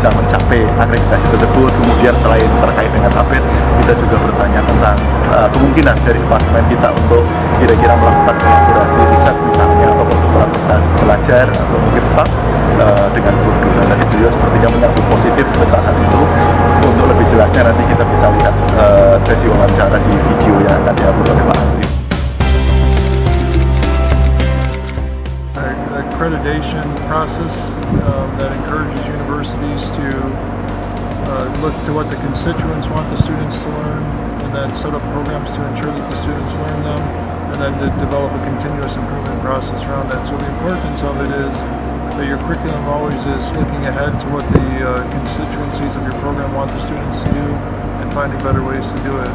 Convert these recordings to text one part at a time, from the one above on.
bisa mencapai akreditasi tersebut. Kemudian selain terkait dengan ABET, kita juga bertanya tentang kemungkinan dari departemen kita untuk kira-kira melakukan kolaborasi riset misalnya, atau melakukan belajar atau mungkin staff dengan Purdue. Dan tadi beliau sepertinya menyambut positif tentang hal itu. Untuk lebih jelasnya nanti kita bisa lihat sesi wawancara di video yang akan diupload oleh Pak Andri. Accreditation process that encourages universities to look to what the constituents want the students to learn, and then set up programs to ensure that the students learn them, and then to develop a continuous improvement process around that. So the importance of it is that your curriculum always is looking ahead to what the constituencies of your program want the students to do, and finding better ways to do it.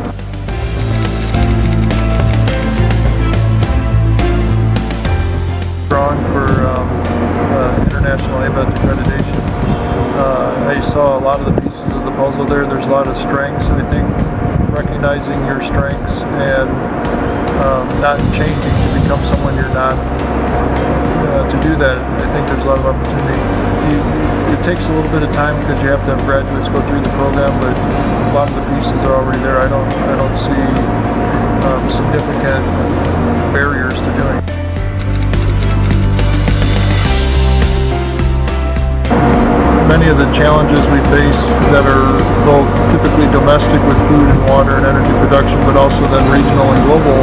Strong for international ABET accreditation. I saw a lot of the pieces of the puzzle there. There's a lot of strengths. I think recognizing your strengths and not changing to become someone you're not. To do that, I think there's a lot of opportunity. It takes a little bit of time because you have to have graduates go through the program, but a lot of the pieces are already there. I don't see significant barriers to doing it. Many of the challenges we face that are both typically domestic with food and water and energy production, but also then regional and global,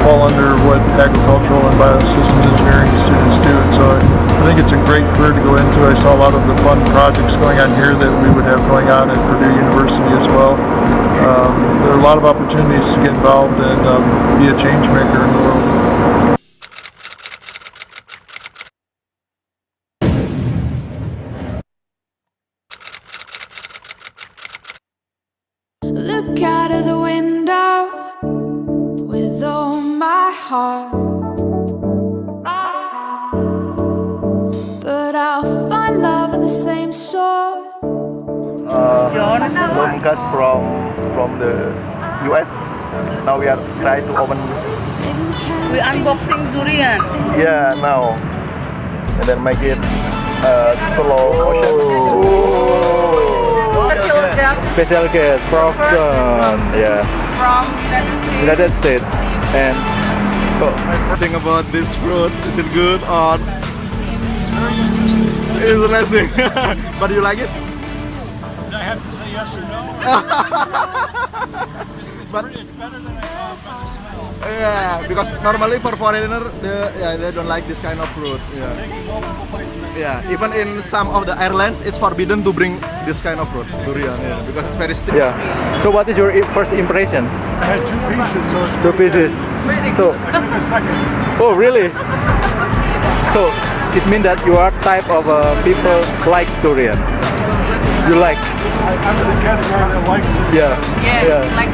fall under what agricultural and biosystems engineering students do. And so I think it's a great career to go into. I saw a lot of the fun projects going on here that we would have going on at Purdue University as well. There are a lot of opportunities to get involved and be a change maker in the world. Look out of the window with all my heart, but I'll find love with the same sort. Lumkes from the US. Now we are trying to open. We unboxing durian. Yeah, now. And then make it slow motion. Special guest, Prof. Yeah. From United States. And Think about this fruit. Is it good or? It's very interesting. It's interesting. But you like it? I have to say yes or no. But It's better than I thought by the smell. yeah, because normally for foreigner, they don't like this kind of fruit. Yeah. Yeah. Even in some of the airlines, it's forbidden to bring this kind of fruit, durian. Yeah, because it's very sticky. yeah. So what is your first impression? I had two pieces, so it's Two pieces. So, a second. oh really? So it means that you are type of people like durian. You like? I'm in the category that likes it. Yeah. yeah, like